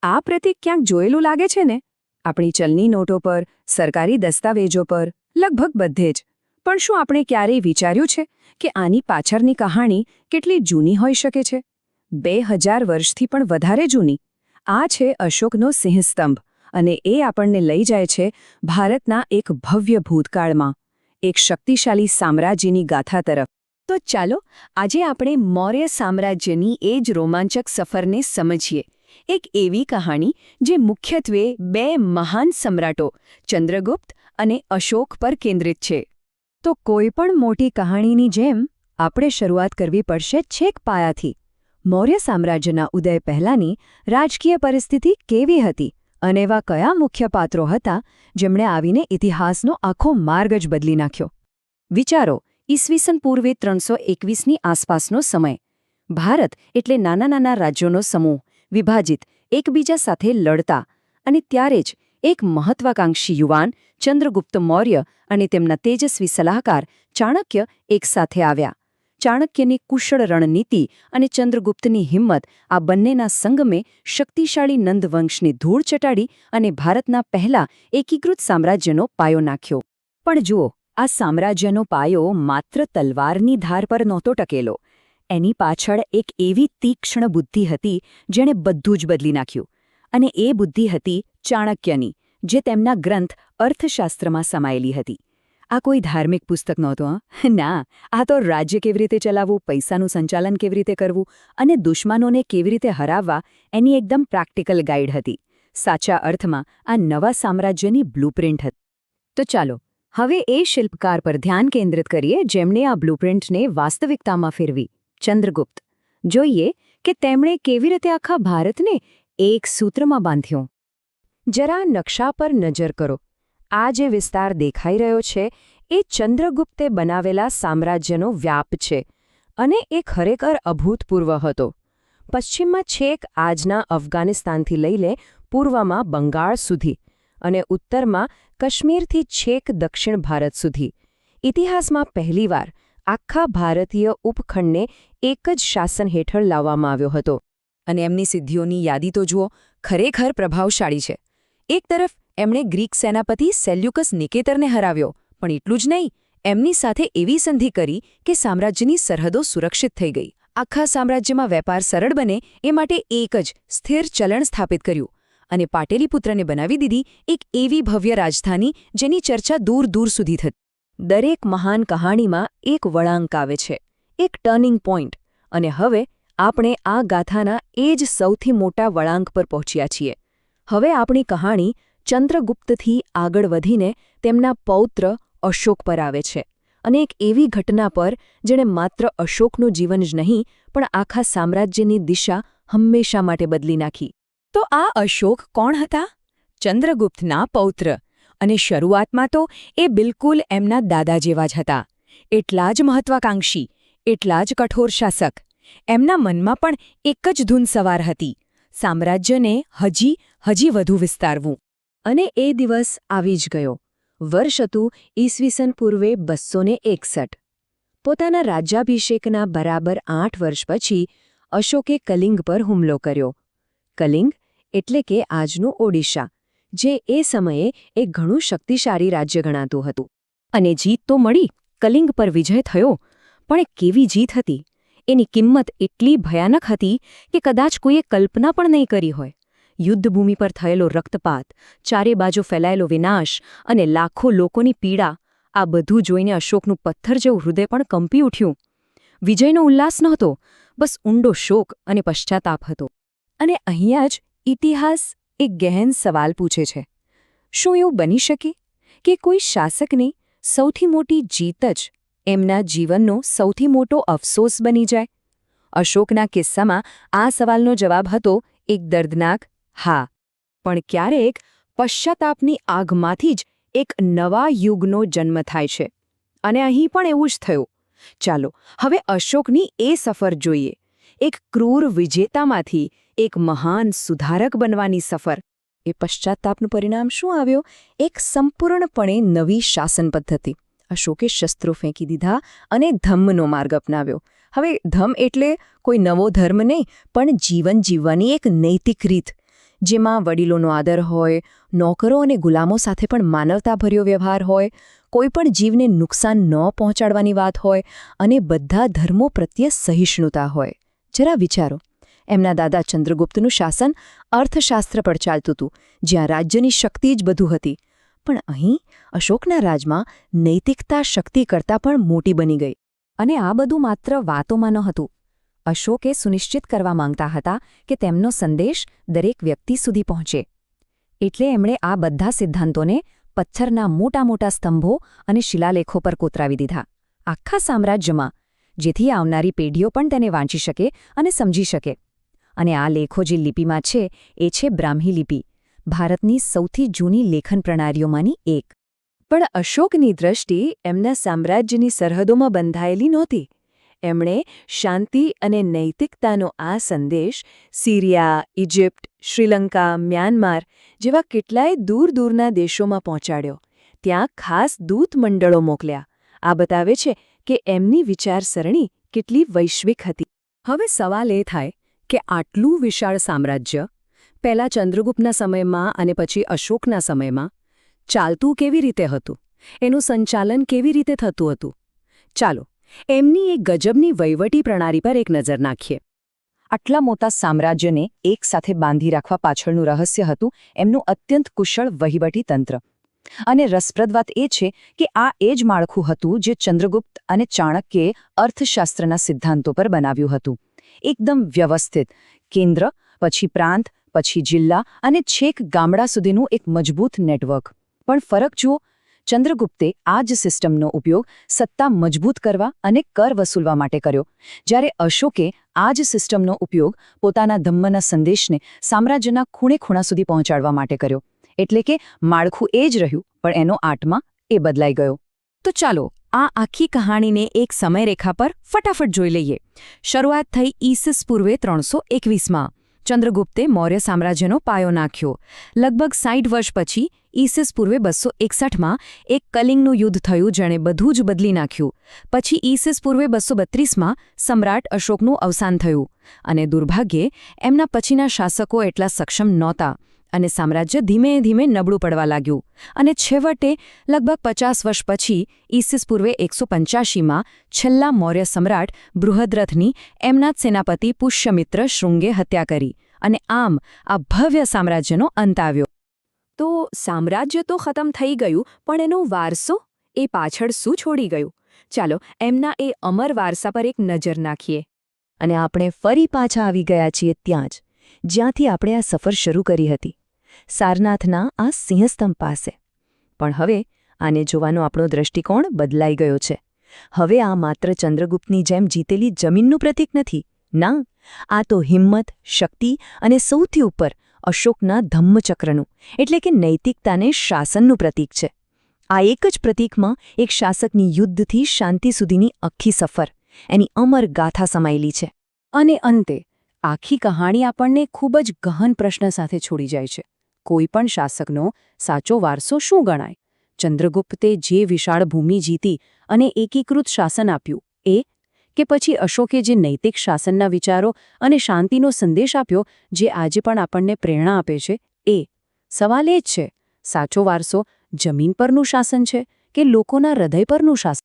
આ પ્રતીક ક્યાંક જોયેલું લાગે છે ને? આપણી ચલણી નોટો પર, સરકારી દસ્તાવેજો પર, લગભગ બધે જ. પણ શું આપણે ક્યારેય વિચાર્યું છે કે આની પાછળની કહાણી કેટલી જૂની હોઈ શકે છે? 2000 વર્ષથી પણ વધારે જૂની. આ છે અશોકનો સિંહસ્તંભ, અને એ આપણને લઈ જાય છે ભારતના એક ભવ્ય ભૂતકાળમાં, એક શક્તિશાળી સામ્રાજ્યની ગાથા તરફ. તો ચાલો આજે આપણે મૌર્ય સામ્રાજ્યની એ જ રોમાંચક સફરને સમજીએ. એક એવી કહાણી જે મુખ્યત્વે બે મહાન સમ્રાટો ચંદ્રગુપ્ત અને અશોક પર કેન્દ્રિત છે. તો કોઈ પણ મોટી કહાણીની જેમ આપણે શરૂઆત કરવી પડશે છેક પાયાથી. મૌર્ય સામ્રાજ્યના ઉદય પહેલાંની રાજકીય પરિસ્થિતિ કેવી હતી અને એવા કયા મુખ્ય પાત્રો હતા જેમણે આવીને ઇતિહાસનો આખો માર્ગ જ બદલી નાખ્યો? વિચારો, ઈસવીસન પૂર્વે 321ની આસપાસનો સમય. ભારત એટલે નાના નાના રાજ્યોનો સમૂહ, વિભાજિત, એકબીજા સાથે લડતા. અને ત્યારે જ એક મહત્વાકાંક્ષી યુવાન ચંદ્રગુપ્ત મૌર્ય અને તેમના તેજસ્વી સલાહકાર ચાણક્ય એકસાથે આવ્યા. ચાણક્યની કુશળ રણનીતિ અને ચંદ્રગુપ્તની હિંમત, આ બંનેના સંગમે શક્તિશાળી નંદવંશની ધૂળ ચટાડી અને ભારતના પહેલા એકીકૃત સામ્રાજ્યનો પાયો નાખ્યો. પણ જુઓ, આ સામ્રાજ્યનો પાયો માત્ર તલવારની ધાર પર નહોતો ટકેલો. એની પાછળ એક એવી તીક્ષ્ણ બુદ્ધિ હતી જેણે બધું જ બદલી નાખ્યું. અને એ બુદ્ધિ હતી ચાણક્યની, જે તેમના ગ્રંથ અર્થશાસ્ત્રમાં સમાયેલી હતી. આ કોઈ ધાર્મિક પુસ્તક નહોતું. ના, આ તો રાજ્ય કેવી રીતે ચલાવવું, પૈસાનું સંચાલન કેવી રીતે કરવું અને દુશ્મનોને કેવી રીતે હરાવવા, એની એકદમ પ્રેક્ટિકલ ગાઈડ હતી. સાચા અર્થમાં આ નવા સામ્રાજ્યની બ્લુપ્રિન્ટ હતી. તો ચાલો હવે એ શિલ્પકાર પર ધ્યાન કેન્દ્રિત કરીએ જેમણે આ બ્લુપ્રિન્ટને વાસ્તવિકતામાં ફેરવી, ચંદ્રગુપ્ત. જોઈએ કે તેમણે કેવી રીતે આખા ભારતને એક સૂત્રમાં બાંધ્યો. જરા નકશા પર નજર કરો. આ જે વિસ્તાર દેખાઈ રહ્યો છે એ ચંદ્રગુપ્તે બનાવેલા સામ્રાજ્યનો વ્યાપ છે, અને એ ખરેખર અભૂતપૂર્વ હતો. પશ્ચિમમાં છેક આજના અફઘાનિસ્તાનથી લઈને પૂર્વમાં બંગાળ સુધી, અને ઉત્તરમાં કાશ્મીરથી છેક દક્ષિણ ભારત સુધી. ઇતિહાસમાં પહેલીવાર આખા ભારતીય ઉપખંડને એક જ શાસન હેઠળ લાવવામાં આવ્યો હતો. અને એમની સિદ્ધિઓની યાદી તો જુઓ, ખરેખર પ્રભાવશાળી છે. એક તરફ એમણે ગ્રીક સેનાપતિ સેલ્યુકસ નિકેતરને હરાવ્યો, પણ એટલું જ નહીં, એમની સાથે એવી સંધિ કરી કે સામ્રાજ્યની સરહદો સુરક્ષિત થઈ ગઈ. આખા સામ્રાજ્યમાં વેપાર સરળ બને એ માટે એક જ સ્થિર ચલણ સ્થાપિત કર્યું, અને પાટેલીપુત્રને બનાવી દીધી એક એવી ભવ્ય રાજધાની જેની ચર્ચા દૂર દૂર સુધી થતી. દરેક મહાન કહાણીમાં એક વળાંક આવે છે, એક ટર્નિંગ પોઈન્ટ. અને હવે આપણે આ ગાથાના એ જ સૌથી મોટા વળાંક પર પહોંચ્યા છીએ. હવે આપણી કહાણી ચંદ્રગુપ્તથી આગળ વધીને તેમના પૌત્ર અશોક પર આવે છે, અને એક એવી ઘટના પર જેણે માત્ર અશોકનું જીવન જ નહીં પણ આખા સામ્રાજ્યની દિશા હંમેશા માટે બદલી નાખી. તો આ અશોક કોણ હતા? ચંદ્રગુપ્તના પૌત્ર. અને શરૂઆતમાં તો એ બિલકુલ એમના દાદા જેવા જ હતા. એટલા જ મહત્વાકાંક્ષી, એટલા જ કઠોર શાસક. એમના મનમાં પણ એક જ ધૂન સવાર હતી, સામ્રાજ્યને હજી વધુ વિસ્તારવું. અને એ દિવસ આવી જ ગયો. વર્ષ હતું ઈસવીસન પૂર્વે 261. પોતાના રાજ્યાભિષેકના બરાબર 8 વર્ષ પછી અશોકે કલિંગ પર હુમલો કર્યો. કલિંગ એટલે કે આજનું ઓડિશા, જે એ સમયે એક ઘણું શક્તિશાળી રાજ્ય ગણાતું હતું. અને જીત તો મળી, કલિંગ પર વિજય થયો, પણ એ કેવી જીત હતી! એની કિંમત એટલી ભયાનક હતી કે કદાચ કોઈએ કલ્પના પણ નહીં કરી હોય. યુદ્ધભૂમિ પર થયેલો રક્તપાત, ચારે બાજુ ફેલાયેલો વિનાશ અને લાખો લોકોની પીડા, આ બધું જોઈને અશોકનું પથ્થર જેવું હૃદય પણ કંપી ઉઠ્યું. વિજયનો ઉલ્લાસ નહોતો, બસ ઊંડો શોક અને પશ્ચાતાપ હતો. અને અહીંયા જ ઇતિહાસ એક ગહેન સવાલ પૂછે છે. શું એવું બની શકે કે કોઈ શાસકની સૌથી મોટી જીત જ એમના જીવનનો સૌથી મોટો અફસોસ બની જાય? અશોકના કિસ્સામાં આ સવાલનો જવાબ હતો એક દર્દનાક હા. પણ ક્યારેક પશ્ચાતાપની આગમાંથી જ એક નવા યુગનો જન્મ થાય છે. અને અહીં પણ એવું જ થયું. ચાલો હવે અશોકની એ સફર જોઈએ. એક ક્રૂર વિજેતામાંથી એક મહાન સુધારક બનવાની સફર. એ પશ્ચાતાપનું પરિણામ શું આવ્યો? એક સંપૂર્ણપણે નવી શાસન પદ્ધતિ. અશોકે શસ્ત્રો ફેંકી દીધા અને ધમ્મનો માર્ગ અપનાવ્યો. હવે ધમ્મ એટલે કોઈ નવો ધર્મ નહીં, પણ જીવન જીવવાની એક નૈતિક રીત, જેમાં વડીલોનો આદર હોય, નોકરો અને ગુલામો સાથે પણ માનવતાભર્યો વ્યવહાર હોય, કોઈ પણ જીવને નુકસાન ન પહોંચાડવાની વાત હોય અને બધા ધર્મો પ્રત્યે સહિષ્ણુતા હોય. જરા વિચારો, એમના દાદા ચંદ્રગુપ્તનું શાસન અર્થશાસ્ત્ર પર ચાલતું હતું, જ્યાં રાજ્યની શક્તિ જ બધું હતી. પણ અહીં અશોકના રાજમાં નૈતિકતા શક્તિ કરતાં પણ મોટી બની ગઈ. અને આ બધું માત્ર વાતોમાં નહોતું. અશોકે સુનિશ્ચિત કરવા માંગતા હતા કે તેમનો સંદેશ દરેક વ્યક્તિ સુધી પહોંચે. એટલે એમણે આ બધા સિદ્ધાંતોને પથ્થરના મોટા મોટા સ્તંભો અને શિલાલેખો પર કોતરાવી દીધા, આખા સામ્રાજ્યમાં, જેથી આવનારી પેઢીઓ પણ તેને વાંચી શકે અને સમજી શકે. અને આ લેખો જે લિપિમાં છે એ છે બ્રાહ્મી લિપિ, ભારતની સૌથી જૂની લેખન પ્રણાલીઓમાંની એક. પણ અશોકની દ્રષ્ટિ એમના સામ્રાજ્યની સરહદોમાં બંધાયેલી નહોતી. એમણે શાંતિ અને નૈતિકતાનો આ સંદેશ સિરિયા, ઇજિપ્ત, શ્રીલંકા, મ્યાનમાર જેવા કેટલાય દૂર દૂરના દેશોમાં પહોંચાડ્યો. ત્યાં ખાસ દૂત મંડળો મોકલ્યા. આ બતાવે છે કે એમની વિચારસરણી કેટલી વૈશ્વિક હતી. હવે સવાલ એ થાય કે આટલું વિશાળ સામ્રાજ્ય પહેલા ચંદ્રગુપ્તના સમયમાં અને પછી અશોકના સમયમાં ચાલતું કેવી રીતે હતું? એનું સંચાલન કેવી રીતે થતું હતું? ચાલો એમની એક ગજબની વહીવટી પ્રણાલી પર એક નજર નાખીએ. આટલા મોટા સામ્રાજ્યને એકસાથે બાંધી રાખવા પાછળનું રહસ્ય હતું એમનું અત્યંત કુશળ વહીવટી તંત્ર. અને રસપ્રદ વાત એ છે કે આ એ જ માળખું હતું જે ચંદ્રગુપ્ત અને ચાણક્યે અર્થશાસ્ત્રના સિદ્ધાંતો પર બનાવ્યું હતું. એકદમ વ્યવસ્થિત, કેન્દ્ર, પછી પ્રાંત, પછી જિલ્લા અને છેક ગામડા સુધીનું એક મજબૂત નેટવર્ક. પણ ફરક જુઓ, ચંદ્રગુપ્તે આ જ સિસ્ટમનો ઉપયોગ સત્તા મજબૂત કરવા અને કર વસૂલવા માટે કર્યો, જ્યારે અશોકે આ જ સિસ્ટમનો ઉપયોગ પોતાના ધમ્મના સંદેશને સામ્રાજ્યના ખૂણે ખૂણા સુધી પહોંચાડવા માટે કર્યો. એટલે કે માળખું એ જ રહ્યું, પણ એનો આત્મા એ બદલાઈ ગયો. તો ચાલો આ આખી કહાણીને એક સમયરેખા પર ફટાફટ જોઈ લઈએ. શરૂઆત થઈ ઈસસ પૂર્વે 321માં. ચંદ્રગુપ્તે મૌર્ય સામ્રાજ્યનો પાયો નાખ્યો. લગભગ 60 વર્ષ પછી ઈસસ પૂર્વે 261માં એક કલિંગનું યુદ્ધ થયું, જેણે બધું જ બદલી નાખ્યું. પછી ઈસસ પૂર્વે 232માં સમ્રાટ અશોકનું અવસાન થયું. અને દુર્ભાગ્યે એમના પછીના શાસકો એટલા સક્ષમ નહોતા અને સામ્રાજ્ય ધીમે ધીમે નબળું પડવા લાગ્યું. અને છેવટે લગભગ 50 વર્ષ પછી ઈસસ પૂર્વે 185માં છેલ્લા મૌર્ય સમ્રાટ બૃહદ્રથની એમના જ સેનાપતિ પુષ્યમિત્ર શૃંગે હત્યા કરી. અને આમ આ ભવ્ય સામ્રાજ્યનો અંત આવ્યો. તો સામ્રાજ્ય તો ખતમ થઈ ગયું, પણ એનો વારસો એ પાછળ શું છોડી ગયું? ચાલો એમના એ અમર વારસા પર એક નજર નાખીએ. અને આપણે ફરી પાછા આવી ગયા છીએ ત્યાં જ, જ્યાંથી આપણે આ સફર શરૂ કરી હતી, સારનાથના આ સિંહસ્તંભ પાસે. પણ હવે આને જોવાનો આપણો દૃષ્ટિકોણ બદલાઈ ગયો છે. હવે આ માત્ર ચંદ્રગુપ્તની જેમ જીતેલી જમીનનું પ્રતીક નથી. ના, આ તો હિંમત, શક્તિ અને સૌથી ઉપર અશોકના ધમ્મચક્રનું, એટલે કે નૈતિકતાને શાસનનું પ્રતીક છે. આ એક જ પ્રતીકમાં એક શાસકની યુદ્ધથી શાંતિ સુધીની આખી સફર, એની અમર ગાથા સમાયેલી છે. અને અંતે આખી કહાણી આપણને ખૂબ જ ગહન પ્રશ્ન સાથે છોડી જાય છે. કોઈ પણ શાસકનો સાચો વારસો શું ગણાય? ચંદ્રગુપ્તે જે વિશાળ ભૂમિ જીતી અને એકીકૃત શાસન આપ્યું એ, કે પછી અશોકે જે નૈતિક શાસનના વિચારો અને શાંતિનો સંદેશ આપ્યો જે આજે પણ આપણને પ્રેરણા આપે છે એ? સવાલ એ જ છે, સાચો વારસો જમીન પરનું શાસન છે કે લોકોના હૃદય પરનું શાસન?